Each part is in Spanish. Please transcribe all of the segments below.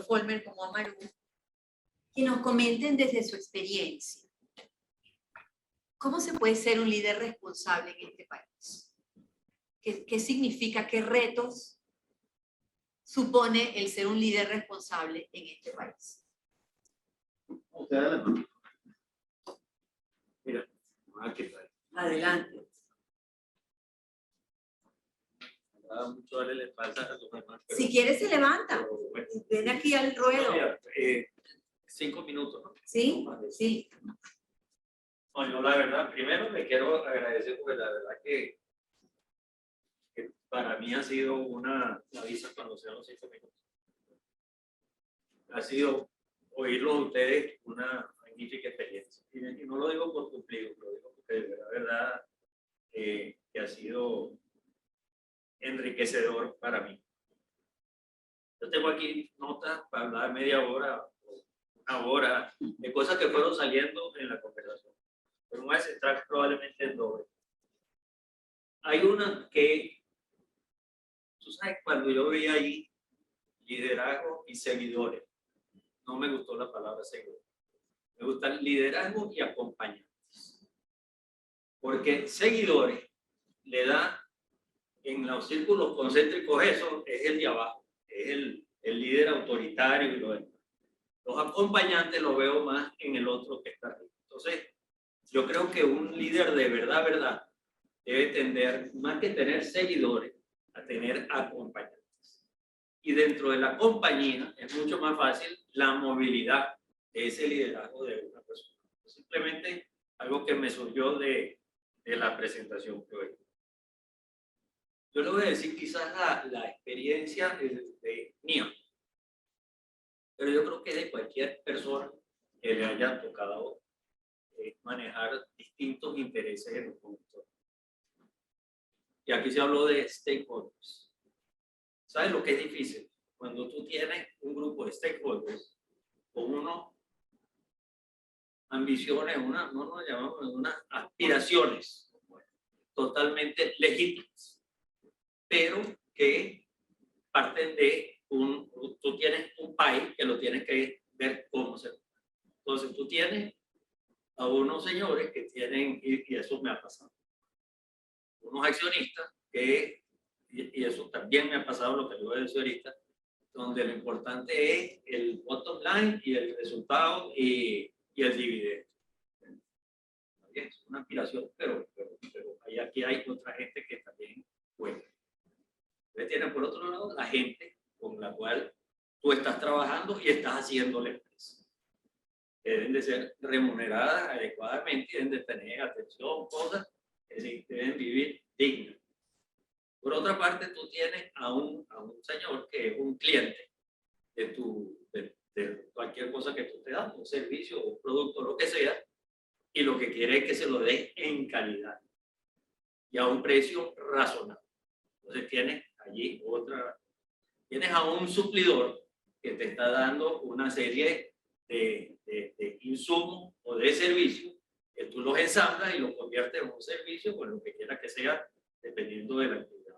Folmer como a Maru, que nos comenten desde su experiencia. ¿Cómo se puede ser un líder responsable en este país? ¿Qué significa, qué retos supone el ser un líder responsable en este país? Mira, aquí está. Adelante. Mucho darle la espalda a los demás, pero, Si quieres se levanta. bueno. Ven aquí al ruedo. Mira, 5 minutos, ¿no? ¿Sí? Sí. No, yo la verdad, primero le quiero agradecer porque la verdad que para mí ha sido una avisa cuando sean los 5 minutos. Ha sido oírlo a ustedes una magnífica experiencia. Y no lo digo por cumplir, lo digo porque de verdad que ha sido enriquecedor para mí. Yo tengo aquí notas para hablar media hora o una hora de cosas que fueron saliendo en la conversación. Pero me voy a centrar probablemente en dos. Hay una que, tú sabes, cuando yo veía ahí liderazgo y seguidores, no me gustó la palabra seguidor. Me gusta el liderazgo y acompañantes. Porque seguidores le da en los círculos concéntricos, eso es el de abajo, es el líder autoritario y lo demás. Los acompañantes los veo más en el otro que está arriba. Entonces, yo creo que un líder de verdad, debe tender, más que tener seguidores, a tener acompañantes. Y dentro de la compañía es mucho más fácil la movilidad de ese liderazgo de una persona. Simplemente algo que me surgió de la presentación que hoy. Yo le voy a decir quizás la experiencia de mía, pero yo creo que de cualquier persona que le haya tocado manejar distintos intereses en un conjunto. Y aquí se habló de stakeholders. ¿Sabes lo que es difícil? Cuando tú tienes un grupo de stakeholders con unas ambiciones, no nos llamamos unas aspiraciones totalmente legítimas, pero que parten de tú tienes un país que lo tienes que ver cómo se. Entonces tú tienes a unos señores que tienen, y eso me ha pasado, unos accionistas que, y eso también me ha pasado lo que yo voy a decir ahorita, donde lo importante es el bottom line y el resultado y el dividendo. Es una aspiración, pero aquí hay otra gente que también juega. Entonces tienes por otro lado la gente con la cual tú estás trabajando y estás haciendo la empresa. Deben de ser remuneradas adecuadamente, deben de tener atención, cosas, es decir, deben vivir dignas. Por otra parte, tú tienes a un señor que es un cliente de cualquier cosa que tú te das, un servicio, un producto, lo que sea, y lo que quiere es que se lo des en calidad y a un precio razonable. Entonces tienes allí tienes a un suplidor que te está dando una serie de insumos o de servicios que tú los ensamblas y los conviertes en un servicio con lo que quiera que sea, dependiendo de la actividad.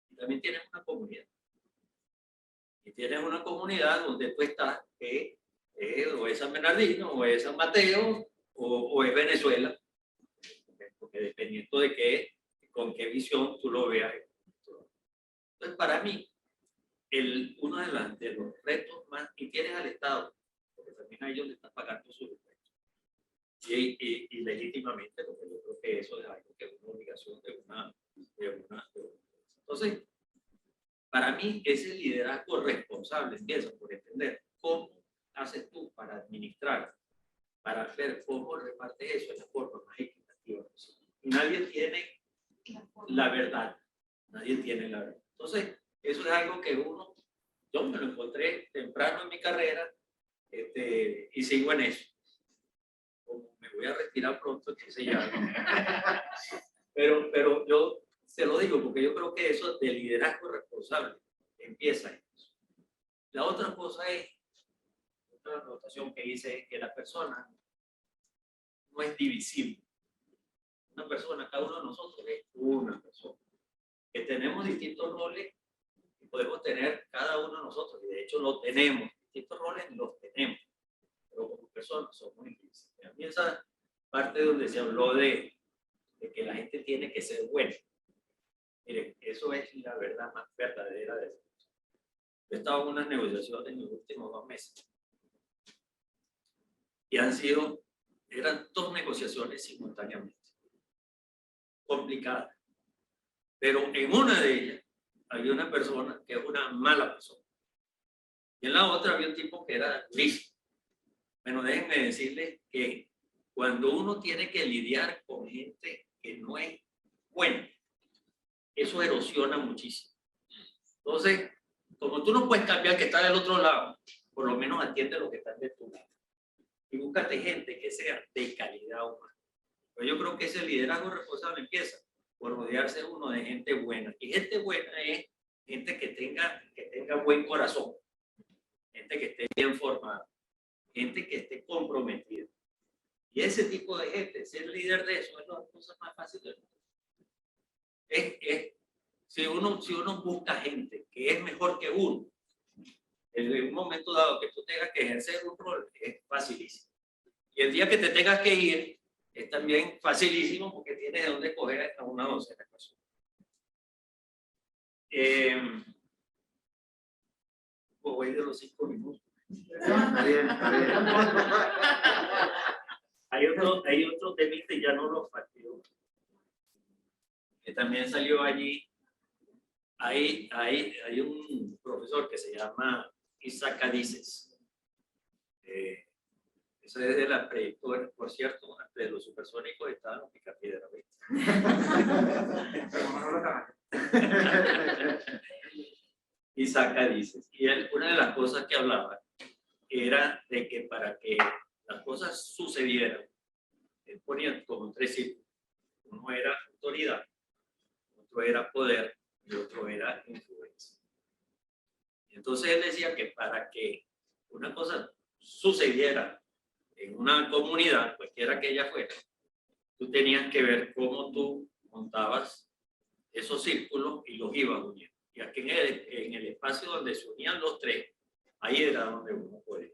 Y también tienes una comunidad. Y tienes una comunidad donde tú estás, que o es San Bernardino, o es San Mateo, o es Venezuela. Porque dependiendo de con qué visión tú lo veas. Entonces, para mí, uno de los retos más, y tienes al Estado, porque también a ellos le están pagando sus impuestos. Y legítimamente, porque yo creo que eso es algo que es una obligación de una. Entonces, para mí, ese liderazgo responsable empieza por entender cómo haces tú para administrar, para ver cómo repartes eso de la forma más equitativa posible. Nadie tiene la verdad. Nadie tiene la verdad. Entonces, eso es algo que yo me lo encontré temprano en mi carrera y sigo en eso. Como me voy a retirar pronto, que se llama. Pero yo se lo digo porque yo creo que eso de liderazgo responsable empieza en eso. La otra cosa es, otra anotación que dice es que la persona no es divisible. Una persona, cada uno de nosotros es una persona. Que tenemos distintos roles, podemos tener cada uno de nosotros, y de hecho lo tenemos, distintos roles los tenemos, pero como personas son muy difíciles. A mí esa parte donde se habló de que la gente tiene que ser buena, miren, eso es la verdad más verdadera de eso. Yo he estado en unas negociaciones en los últimos 2 meses, y eran 2 negociaciones simultáneamente, complicadas, pero en una de ellas había una persona que es una mala persona, y en la otra había un tipo que era listo. Bueno, déjenme decirles que cuando uno tiene que lidiar con gente que no es buena, eso erosiona muchísimo. Entonces, como tú no puedes cambiar que está del otro lado, por lo menos atiende lo que está de tu lado. Y búscate gente que sea de calidad humana. Pero yo creo que ese liderazgo responsable empieza por rodearse uno de gente buena. Y gente buena es gente que tenga buen corazón, gente que esté bien formada, gente que esté comprometida. Y ese tipo de gente, ser líder de eso, es la cosa más fácil del mundo. Si uno busca gente que es mejor que uno, en un momento dado que tú tengas que ejercer un rol, es facilísimo. Y el día que te tengas que ir, es también facilísimo porque tienes de dónde coger a una docena de personas. Voy de los 5 minutos. Está bien, está bien. Hay otro temita y ya no lo fastidio, que también salió allí. Hay un profesor que se llama Isaac Adices. Eso es de la trayectoria, por cierto, antes de los supersónicos estaban los Picapiedra. Isaac Adices. Y una de las cosas que hablaba era de que para que las cosas sucedieran, él ponía como 3 círculos. Uno era autoridad, otro era poder y otro era influencia. Y entonces él decía que para que una cosa sucediera en una comunidad, cualquiera que ella fuera, tú tenías que ver cómo tú montabas esos círculos y los ibas uniendo. Y aquí en el espacio donde se unían los 3, ahí era donde uno podía.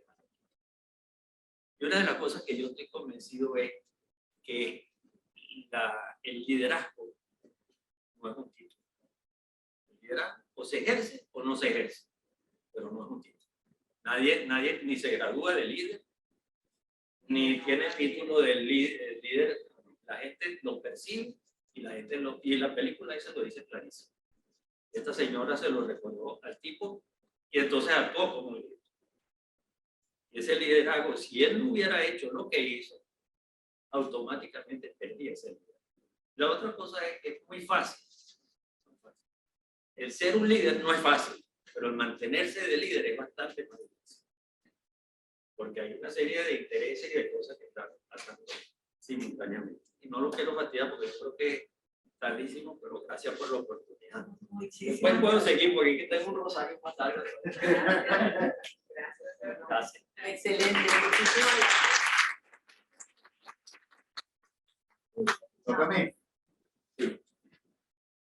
Y una de las cosas que yo estoy convencido es que el liderazgo no es un título. El liderazgo o se ejerce o no se ejerce, pero no es un título. Nadie ni se gradúa de líder, ni tiene el título de líder. La gente lo percibe y y la película esa lo dice clarísimo. Esta señora se lo recordó al tipo y entonces actuó como líder. Y ese liderazgo, si él no hubiera hecho lo que hizo, automáticamente perdía ese liderazgo. La otra cosa es que es muy fácil. El ser un líder no es fácil, pero el mantenerse de líder es bastante más difícil. Porque hay una serie de intereses y de cosas que están pasando simultáneamente. Y no lo quiero fastidiar porque yo creo que es tardísimo, pero gracias por la oportunidad. Después puedo seguir porque aquí tengo un rosario más largo. Gracias. Excelente. ¿Toca a mí?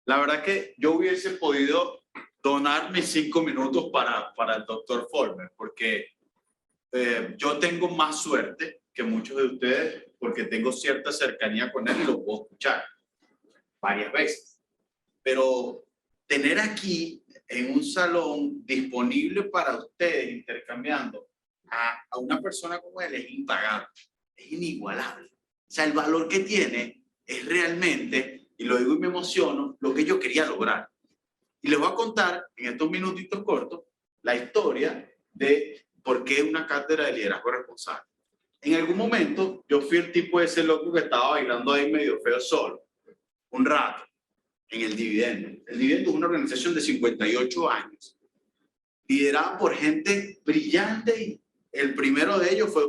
La verdad que yo hubiese podido donar mis 5 minutos para el doctor Follmer, porque yo tengo más suerte que muchos de ustedes, porque tengo cierta cercanía con él y lo puedo escuchar varias veces. Pero tener aquí en un salón disponible para ustedes, intercambiando a una persona como él, es impagable, es inigualable. O sea, el valor que tiene es realmente, y lo digo y me emociono, lo que yo quería lograr. Y les voy a contar en estos minutitos cortos la historia de por qué una cátedra de liderazgo responsable. En algún momento yo fui el tipo de ese loco que estaba bailando ahí medio feo solo, un rato, en el Dividendo. El Dividendo es una organización de 58 años, liderada por gente brillante, y el primero de ellos fue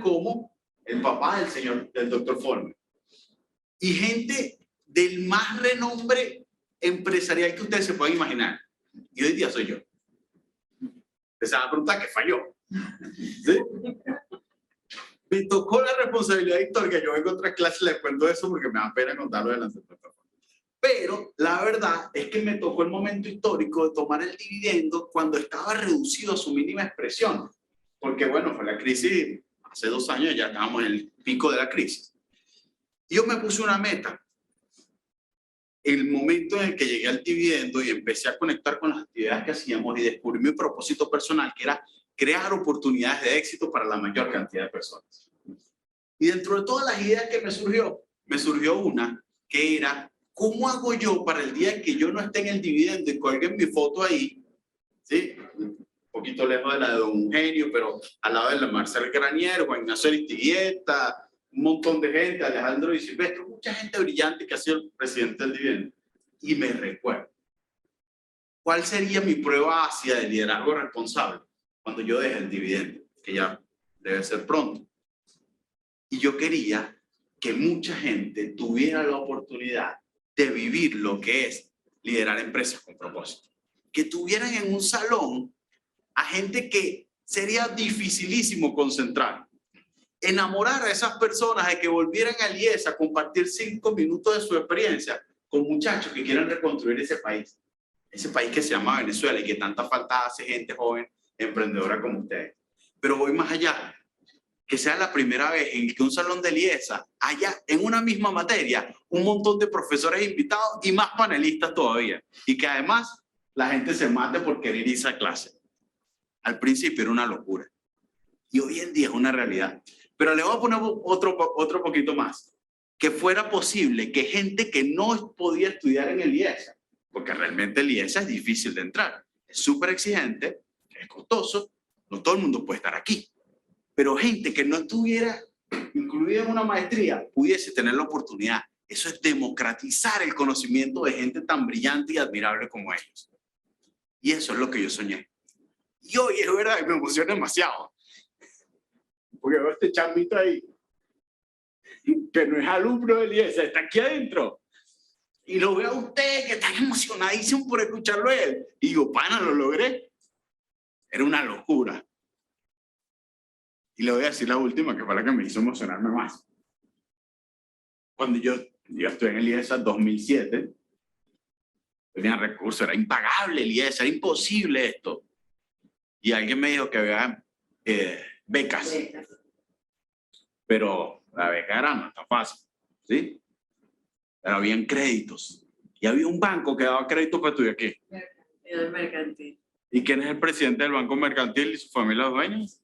como el papá del doctor Follmer. Y gente del más renombre empresarial que ustedes se puedan imaginar. Y hoy día soy yo. Se van a preguntar qué falló. ¿Sí? Me tocó la responsabilidad histórica. Yo vengo a otra clase, les cuento eso porque me da pena contarlo delante del doctor. Pero la verdad es que me tocó el momento histórico de tomar el dividendo cuando estaba reducido a su mínima expresión. Porque bueno, fue la crisis, hace 2 años ya estábamos en el pico de la crisis. Y yo me puse una meta. El momento en el que llegué al dividendo y empecé a conectar con las actividades que hacíamos y descubrí mi propósito personal, que era crear oportunidades de éxito para la mayor cantidad de personas. Y dentro de todas las ideas que me surgió una que era, ¿cómo hago yo para el día en que yo no esté en el dividendo y colguen mi foto ahí? ¿Sí? Un poquito lejos de la de Don Eugenio, pero al lado de la Marcel Granier, Juan Ignacio Aristiguieta, un montón de gente, Alejandro Di Silvestro, mucha gente brillante que ha sido el presidente del dividendo. Y me recuerdo, ¿cuál sería mi prueba ácida de liderazgo responsable cuando yo deje el dividendo? Que ya debe ser pronto. Y yo quería que mucha gente tuviera la oportunidad de vivir lo que es liderar empresas con propósito. Que tuvieran en un salón a gente que sería dificilísimo concentrar. Enamorar a esas personas de que volvieran a IES a compartir 5 minutos de su experiencia con muchachos que quieran reconstruir ese país que se llama Venezuela y que tanta falta hace gente joven, emprendedora como ustedes. Pero voy más allá, que sea la primera vez en que un salón de IESA haya en una misma materia un montón de profesores invitados y más panelistas todavía, y que además la gente se mate por querer irse a clase. Al principio era una locura y hoy en día es una realidad. Pero le voy a poner otro poquito más. Que fuera posible que gente que no podía estudiar en el IESA, porque realmente el IESA es difícil de entrar, es súper exigente, es costoso, no todo el mundo puede estar aquí. Pero gente que no estuviera incluida en una maestría pudiese tener la oportunidad. Eso es democratizar el conocimiento de gente tan brillante y admirable como ellos. Y eso es lo que yo soñé. Y hoy es verdad que me emociona demasiado. Porque veo este chamito ahí, que no es alumno del IESA, está aquí adentro. Y lo veo a usted, que está emocionadísimo por escucharlo a él. Y digo, pana, lo logré. Era una locura. Y le voy a decir la última, que fue la que me hizo emocionarme más. Cuando yo estuve en el IESA 2007, tenía recursos, era impagable el IESA, era imposible esto. Y alguien me dijo que había becas. Pero la beca era no está fácil, ¿sí? Pero habían créditos. Y había un banco que daba créditos para estudiar aquí. El mercantil. ¿Y quién es el presidente del Banco Mercantil y su familia dueños?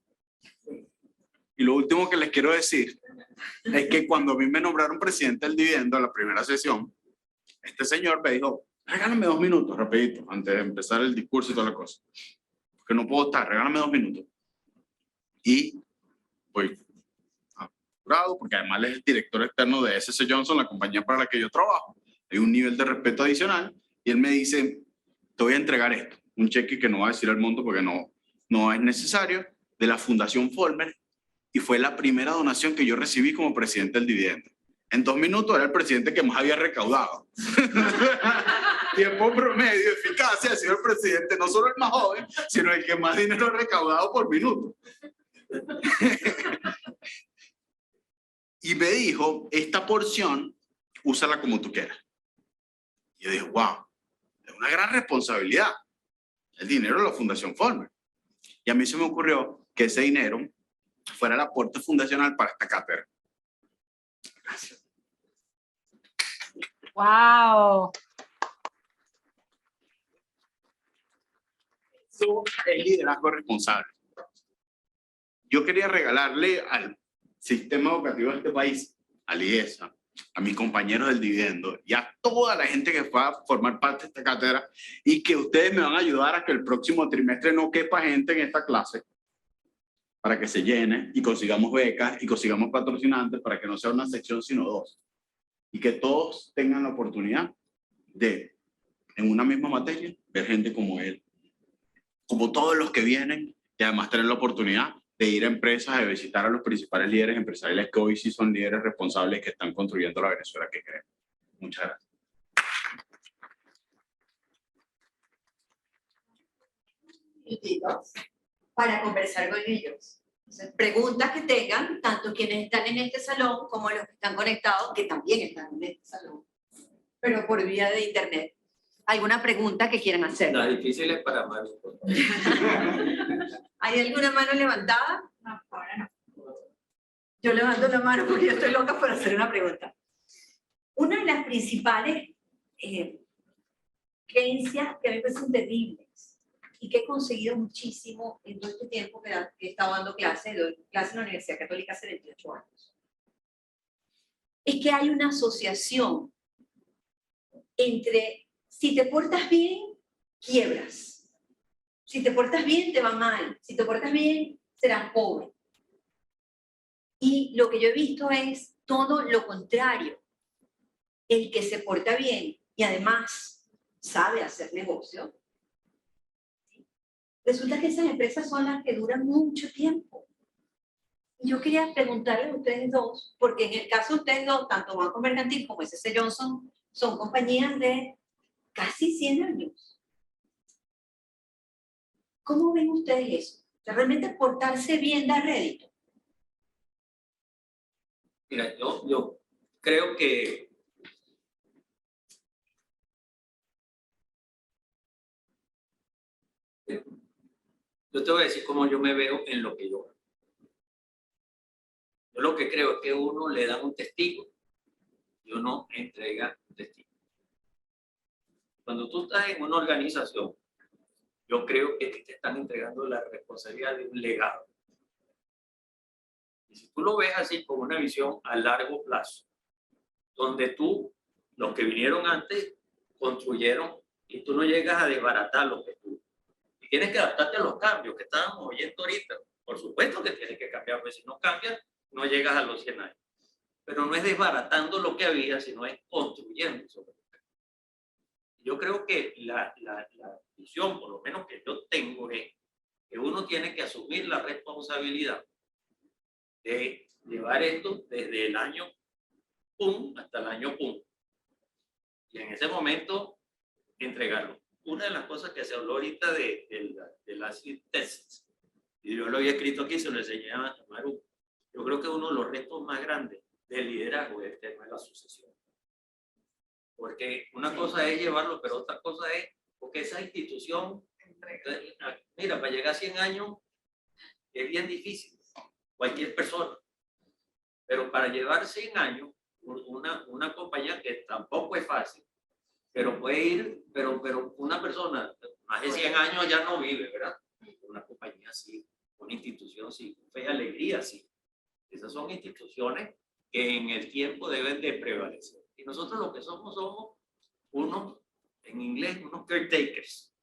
Y lo último que les quiero decir es que cuando a mí me nombraron presidente del dividendo en la primera sesión, este señor me dijo, regálame 2 minutos, rapidito, antes de empezar el discurso y toda la cosa. Porque no puedo estar, regálame 2 minutos. Y voy apurado, porque además él es el director externo de S.C. Johnson, la compañía para la que yo trabajo. Hay un nivel de respeto adicional y él me dice, te voy a entregar esto, un cheque que no va a decir el monto porque no es necesario, de la Fundación Follmer, y fue la primera donación que yo recibí como presidente del dividendo. En 2 minutos era el presidente que más había recaudado. Tiempo promedio, eficacia, ha sido el presidente, no solo el más joven, sino el que más dinero ha recaudado por minuto. Y me dijo, esta porción, úsala como tú quieras. Y yo dije, wow, es una gran responsabilidad. El dinero de la Fundación Follmer. Y a mí se me ocurrió que ese dinero fuera el aporte fundacional para esta cátedra. Gracias. ¡Wow! Eso es liderazgo responsable. Yo quería regalarle al sistema educativo de este país, al IESA, a mis compañeros del dividendo y a toda la gente que va a formar parte de esta cátedra y que ustedes me van a ayudar a que el próximo trimestre no quepa gente en esta clase para que se llene y consigamos becas y consigamos patrocinantes para que no sea una sección sino 2 y que todos tengan la oportunidad de, en una misma materia, ver gente como él, como todos los que vienen y además tener la oportunidad de ir a empresas, de visitar a los principales líderes empresariales que hoy sí son líderes responsables que están construyendo la Venezuela que queremos. Muchas gracias. Para conversar con ellos. Entonces, preguntas que tengan, tanto quienes están en este salón como los que están conectados, que también están en este salón. pero por vía de internet. ¿Alguna pregunta que quieran hacer? Las difíciles para Maru. ¿Hay alguna mano levantada? No, ahora no. Yo levanto la mano porque yo estoy loca por hacer una pregunta. Una de las principales creencias que a mí me parecen terribles y que he conseguido muchísimo en todo este tiempo que he estado dando clases, doy clases en la Universidad Católica hace 28 años, es que hay una asociación entre si te portas bien, quiebras. Si te portas bien, te va mal. Si te portas bien, serás pobre. Y lo que yo he visto es todo lo contrario. El que se porta bien y además sabe hacer negocio, resulta que esas empresas son las que duran mucho tiempo. Y yo quería preguntarles a ustedes dos, porque en el caso de ustedes dos, tanto Banco Mercantil como S.C. Johnson, son compañías de casi 100 años. ¿Cómo ven ustedes eso? ¿Realmente portarse bien da rédito? Mira, yo creo que yo te voy a decir cómo yo me veo en lo que yo hago. Yo lo que creo es que uno le da un testigo y uno entrega un testigo. Cuando tú estás en una organización, yo creo que te están entregando la responsabilidad de un legado. Y si tú lo ves así con una visión a largo plazo, donde tú, los que vinieron antes, construyeron y tú no llegas a desbaratar lo que tú. Y tienes que adaptarte a los cambios que estábamos oyendo ahorita. Por supuesto que tienes que cambiar, porque si no cambias, no llegas a los 100 años. Pero no es desbaratando lo que había, sino es construyendo sobre lo que había. Yo creo que la visión, por lo menos que yo tengo, es que uno tiene que asumir la responsabilidad de llevar esto desde el año pum hasta el año pum. Y en ese momento entregarlo. Una de las cosas que se habló ahorita del acid test, y yo lo había escrito aquí, se lo enseñé a Maru. Yo creo que uno de los retos más grandes del liderazgo es el tema de la sucesión. Porque una cosa es llevarlo, pero otra cosa es, porque esa institución, mira, para llegar a 100 años es bien difícil, cualquier persona. Pero para llevar 100 años, una compañía que tampoco es fácil, pero puede ir, pero una persona más de 100 años ya no vive, ¿verdad? Una compañía sí, una institución sí, fe y alegría sí. Esas son instituciones que en el tiempo deben de prevalecer. Y nosotros lo que somos unos, en inglés, unos caretakers,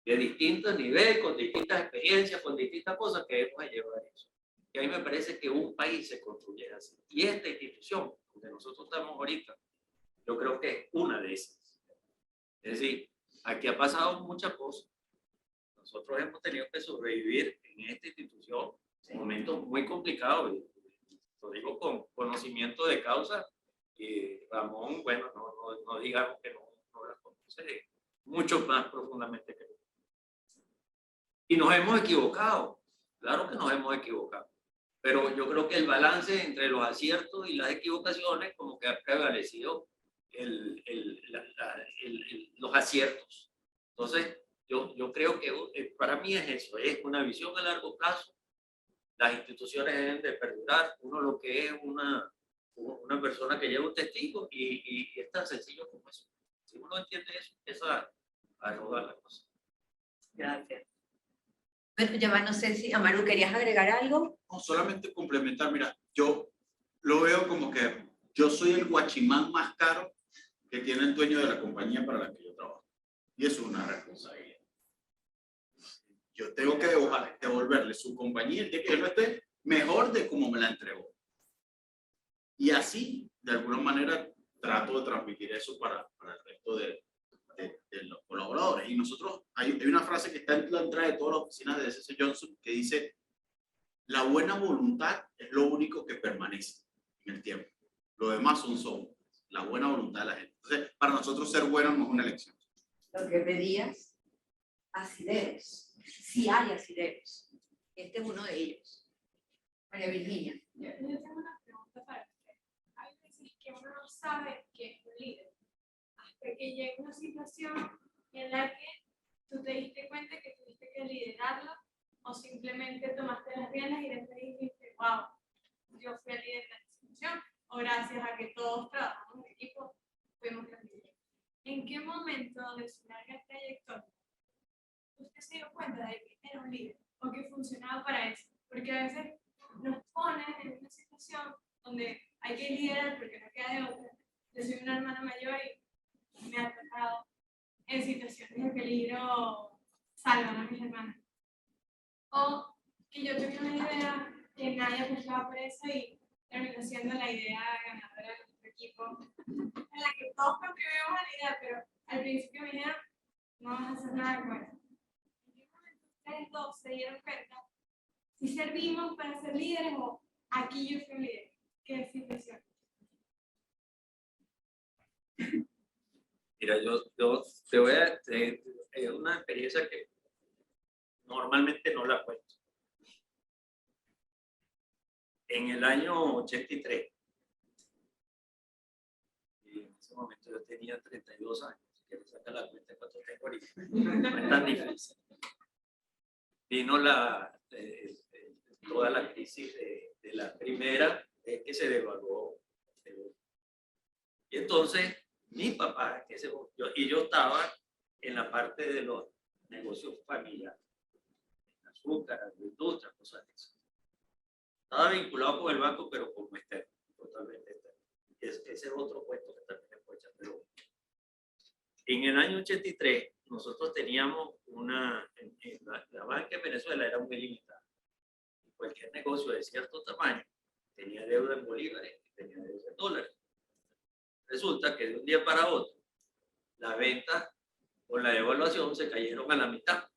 de distintos niveles, con distintas experiencias, con distintas cosas que debemos de llevar eso. Y a mí me parece que un país se construye así. Y esta institución, donde nosotros estamos ahorita, yo creo que es una de esas. Es decir, aquí ha pasado muchas cosas. Nosotros hemos tenido que sobrevivir en esta institución en momentos muy complicados. Lo digo con conocimiento de causa. Y Ramón, bueno, no digamos que no las conoce mucho más profundamente que yo. Y nos hemos equivocado. Claro que nos hemos equivocado. Pero yo creo que el balance entre los aciertos y las equivocaciones como que ha prevalecido los aciertos. Entonces, yo creo que para mí es eso, es una visión a largo plazo. Las instituciones deben de perdurar. Uno lo que es una persona que lleva un testigo y es tan sencillo como eso. Si uno entiende eso, empieza a rodar la cosa. Gracias. Bueno, ya no sé si, Amaru, ¿querías agregar algo? No, solamente complementar, mira, yo lo veo como que yo soy el guachimán más caro que tiene el dueño de la compañía para la que yo trabajo. Y eso es una responsabilidad. Yo tengo que devolverle su compañía el día que yo no esté mejor de como me la entregó. Y así, de alguna manera, trato de transmitir eso para el resto de los colaboradores. Y nosotros, hay una frase que está en la entrada de todas las oficinas de S.C. Johnson que dice: la buena voluntad es lo único que permanece en el tiempo. Lo demás son sombras. La buena voluntad de la gente. Entonces, para nosotros ser buenos no es una elección. Lo que pedías, asideros. Sí hay asideros. Este es uno de ellos. María Virginia. Yo tengo una pregunta para usted. Hay veces que uno no sabe que es un líder. de que llegue una situación en la que tú te diste cuenta que tuviste que liderarlo o simplemente tomaste las riendas y después dijiste, wow, yo fui el líder de la institución, o gracias a que todos trabajamos en equipo, fuimos los líderes. ¿En qué momento de su larga trayectoria usted se dio cuenta de que era un líder o que funcionaba para eso? Porque a veces nos ponen en una situación donde hay que liderar porque no queda de otra. Yo soy una hermana mayor y me ha tocado en situaciones de peligro salvan a mis hermanas. O que yo tuve una idea que nadie apostaba por eso y terminó siendo la idea ganadora de nuestro equipo, en la que todos contribuimos a la idea, pero al principio me dijeron, no vamos a hacer nada con eso. ¿En qué momento ustedes dos se dieron cuenta si servimos para ser líderes o aquí yo fui un líder? ¿Qué situación? Mira, yo te voy a... Es una experiencia que normalmente no la cuento. En el año 83, y en ese momento yo tenía 32 años, si quieres sacar la cuenta de cuánto tengo ahorita, no es tan difícil. Vino toda la crisis de la primera vez que se devaluó. Y entonces, mi papá, yo estaba en la parte de los negocios familiares, azúcar, industria, cosas de eso. Estaba vinculado con el banco, pero como externo, totalmente externo. Ese es otro puesto que también es puesto. Pero en el año 83, nosotros teníamos la banca en Venezuela era muy limitada. Cualquier negocio de cierto tamaño tenía deuda en bolívares y tenía deuda en dólares. Resulta que de un día para otro, las ventas con la devaluación se cayeron a la mitad.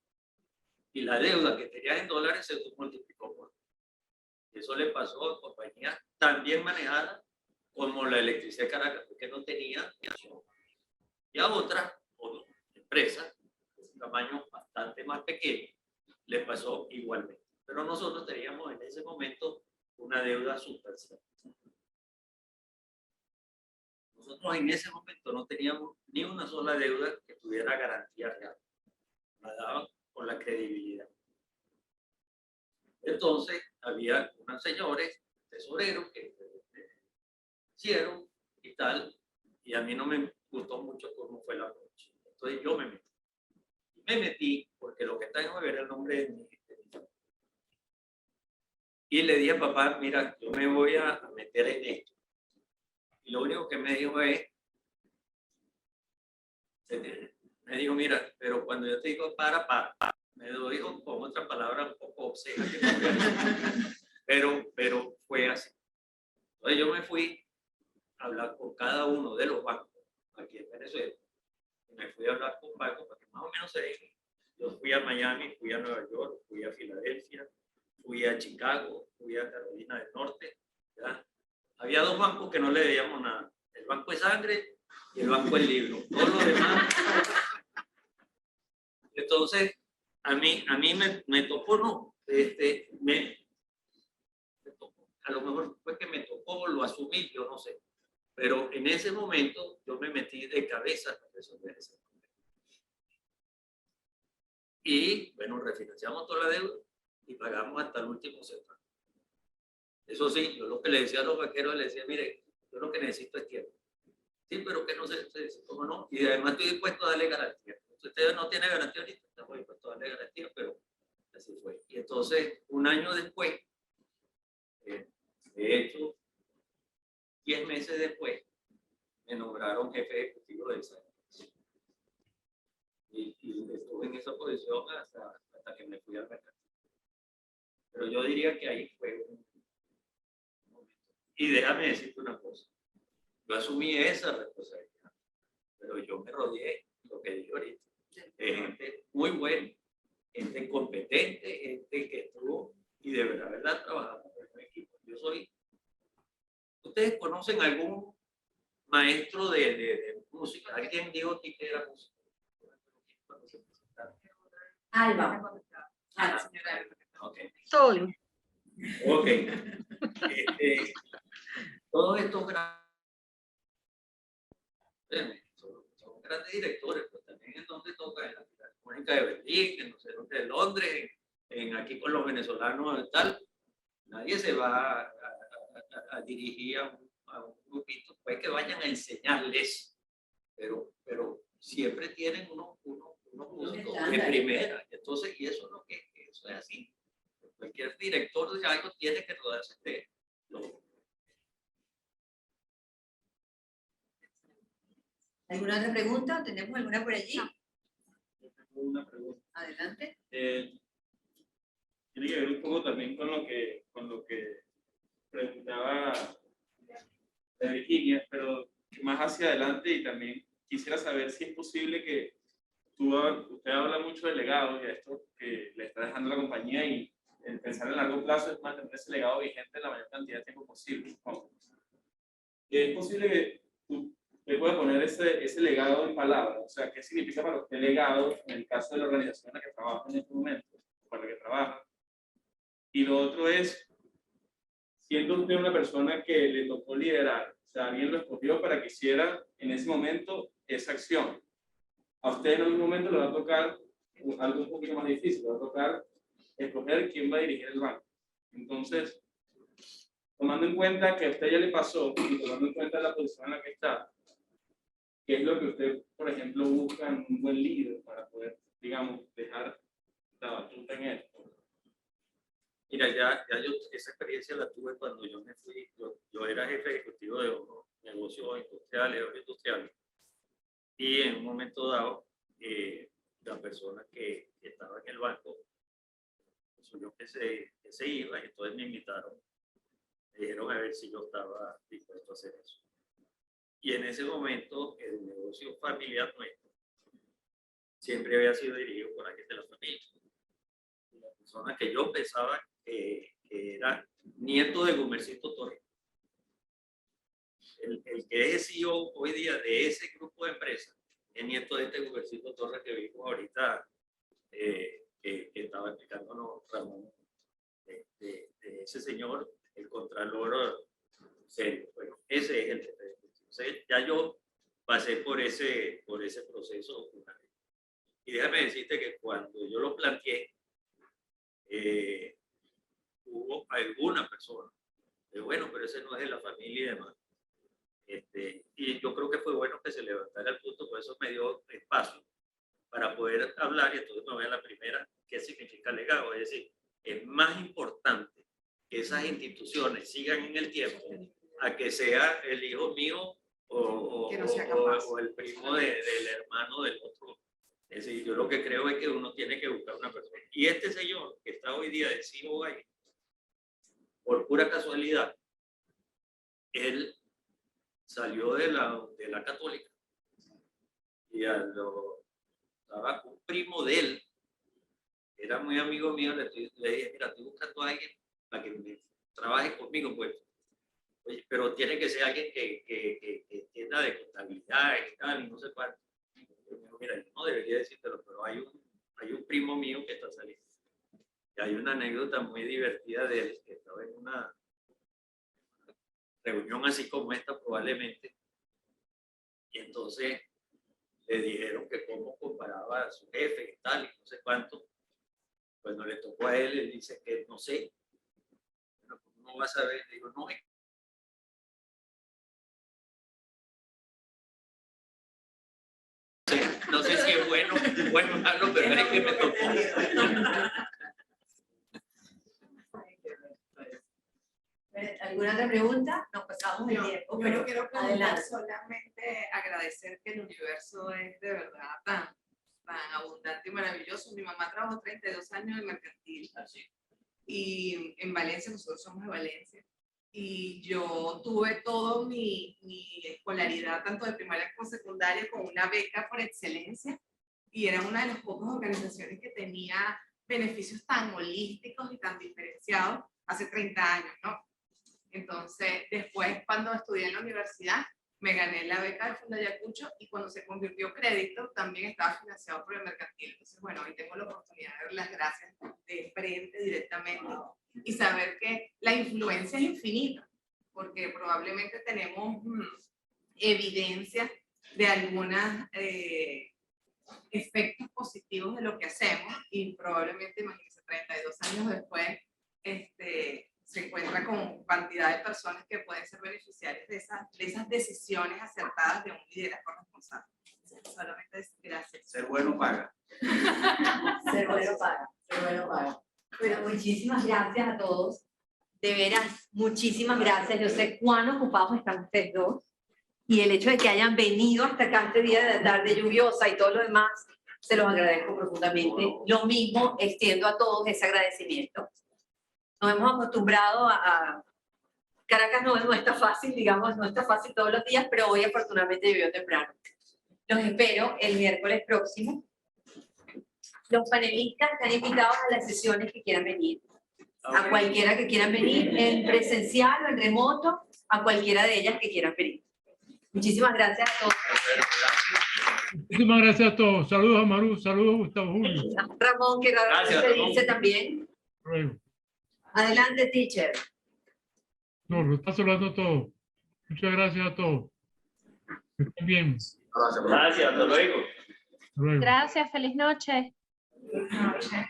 Y la deuda que tenías en dólares se multiplicó por. Eso le pasó a compañías tan bien manejadas como la Electricidad de Caracas, porque no tenía acción. Y a otras empresas de un tamaño bastante más pequeño le pasó igualmente. Pero nosotros teníamos en ese momento una deuda sustancial. Nosotros en ese momento no teníamos ni una sola deuda que tuviera garantía real. La daban con la credibilidad. Entonces, había unos señores tesoreros que hicieron y tal, y a mí no me gustó mucho cómo fue la noche. Entonces yo me metí. Me metí porque lo que está en juego era el nombre de mi familia. Y le dije a papá, mira, yo me voy a meter en esto. Y lo único que me dijo es, mira, pero cuando yo te digo para, me lo dijo con otra palabra un poco obscena que no voy a decir. Pero fue así. Entonces yo me fui a hablar con cada uno de los bancos aquí en Venezuela. Me fui a hablar con bancos para que más o menos se dejen. Yo fui a Miami, fui a Nueva York, fui a Filadelfia, fui a Chicago, fui a Carolina del Norte. ¿Ya? Había dos bancos que no le debíamos nada. El Banco de Sangre y el Banco del Libro. Todo lo demás. Entonces, a mí me tocó, no, me tocó. A lo mejor fue que me tocó, lo asumí, yo no sé. Pero en ese momento yo me metí de cabeza para resolver ese problema. Y bueno, refinanciamos toda la deuda y pagamos hasta el último centavo. Eso sí, yo lo que le decía a los banqueros, les decía, mire, yo lo que necesito es tiempo. Sí, pero que no se ¿cómo no? Y además estoy dispuesto a darle garantía. Si usted no tiene garantía ahorita, estamos dispuestos a darle garantía, pero así fue. Y entonces, un año después, de hecho, 10 meses después, me nombraron jefe ejecutivo de esa empresa. Y estuve en esa posición hasta que me fui al mercado. Pero yo diría que ahí fue un momento. Y déjame decirte una cosa. Yo asumí esa responsabilidad, pero yo me rodeé, lo que dije ahorita, de gente muy buena, gente competente, gente que estuvo y de verdad trabajamos en un equipo. Yo soy... ¿Ustedes conocen algún maestro de música? ¿Alguien dijo que era música? Alba. Okay. Soy. Ok. Todos estos grandes son grandes directores, pero también en donde toca, en la Filarmónica de Berlín, en los Ceros de Londres, en aquí con los venezolanos y tal. Nadie se va a dirigir a un grupito, pues que vayan a enseñarles, pero siempre tienen unos músicos de primera. Entonces, y eso es lo que eso es así. Cualquier director de algo tiene que rodarse de lo. ¿Alguna otra pregunta? ¿Tenemos alguna por allí? Yo tengo una pregunta. Adelante. Tiene que ver un poco también con lo que preguntaba de Virginia, pero más hacia adelante, y también quisiera saber si es posible que usted habla mucho de legado y de esto que le está dejando la compañía, y el pensar en largo plazo es mantener ese legado vigente la mayor cantidad de tiempo posible. Es posible que usted pueda poner ese legado en palabras, o sea, ¿qué significa para usted legado en el caso de la organización en la que trabaja en este momento, para la que trabaja? Y lo otro es, siendo usted una persona que le tocó liderar, o sea, alguien lo escogió para que hiciera en ese momento esa acción. A usted en algún momento le va a tocar algo un poquito más difícil, le va a tocar escoger quién va a dirigir el banco. Entonces, tomando en cuenta que a usted ya le pasó y tomando en cuenta la posición en la que está, ¿qué es lo que usted, por ejemplo, busca en un buen líder para poder, digamos, dejar la batuta en esto? Mira, ya yo esa experiencia la tuve cuando yo me fui, yo era jefe ejecutivo de unos negocios industriales, y en un momento dado, la persona que estaba en el banco, yo que se iba, y entonces me invitaron, me dijeron a ver si yo estaba dispuesto a hacer eso. Y en ese momento, el negocio familiar nuestro siempre había sido dirigido por alguien de la familia. La persona que yo pensaba que era nieto de Gumercito Torres. El que es CEO hoy día de ese grupo de empresas es nieto de este Gumercito Torres que vimos ahorita, que estaba explicándonos Ramón, de ese señor, el contralor serio. Bueno, ese es el que entonces, ya yo pasé por ese proceso una vez. Y déjame decirte que cuando yo lo planteé, hubo alguna persona de bueno, pero ese no es de la familia y demás. Y yo creo que fue bueno que se levantara el punto, por eso me dio espacio para poder hablar, y entonces me voy a la primera, ¿qué significa legado? Es decir, es más importante que esas instituciones sigan en el tiempo a que sea el hijo mío o el primo del hermano del otro. Es decir, yo lo que creo es que uno tiene que buscar una persona. Y este señor que está hoy día de CEO ahí, por pura casualidad, él salió de la católica y estaba un primo de él, era muy amigo mío, le dije, mira, estoy buscando a alguien para que me trabaje conmigo, pues. Oye, pero tiene que ser alguien que entienda de contabilidad y tal, y no sé cuánto. Mira, yo no debería decírtelo, pero hay un primo mío que está saliendo. Y hay una anécdota muy divertida de él, que estaba en una reunión así como esta probablemente, y entonces le dijeron que cómo comparaba a su jefe y tal, y no sé cuánto. Cuando le tocó a él dice que no sé. Bueno, ¿cómo vas a ver? Le digo, no, no sé si es bueno o malo, pero es que me tocó. ¿Alguna otra pregunta? Nos pasamos el tiempo, Yo pero no quiero adelante. solamente agradecer que el universo es de verdad tan abundante y maravilloso. Mi mamá trabajó 32 años en mercantil. Y en Valencia, nosotros somos de Valencia. Y yo tuve toda mi escolaridad, tanto de primaria como secundaria, con una beca por excelencia. Y era una de las pocas organizaciones que tenía beneficios tan holísticos y tan diferenciados hace 30 años, ¿no? Entonces, después, cuando estudié en la universidad, me gané la beca de Fundayacucho, y cuando se convirtió crédito, también estaba financiado por el mercantil. Entonces, bueno, hoy tengo la oportunidad de dar las gracias de frente, directamente, y saber que la influencia es infinita, porque probablemente tenemos evidencia de algunos efectos positivos de lo que hacemos y probablemente, imagínense, 32 años después, se encuentra con cantidad de personas que pueden ser beneficiarias de esas decisiones acertadas de un liderazgo responsable. Solamente decir gracias. Ser bueno paga. Ser bueno paga, ser bueno paga. Bueno, muchísimas gracias a todos. De veras, muchísimas gracias. Yo sé cuán ocupados están ustedes dos. Y el hecho de que hayan venido hasta acá este día de la tarde lluviosa y todo lo demás, se los agradezco profundamente. Lo mismo extiendo a todos ese agradecimiento. Nos hemos acostumbrado a Caracas no está fácil, digamos, no está fácil todos los días, pero hoy afortunadamente llovió temprano. Los espero el miércoles próximo. Los panelistas están invitados a las sesiones que quieran venir. A cualquiera que quieran venir, en presencial o en remoto, a cualquiera de ellas que quieran venir. Muchísimas gracias a todos. Muchísimas gracias a todos. Saludos a Maru, saludos a Gustavo Julio. Ramón, que Gracias, se Ramón. dice también. Luego. Adelante, teacher. No, lo está saludando todo. Muchas gracias a todos. Que estén bien. Gracias, hasta luego. Hasta luego. Gracias, feliz noche. Noche.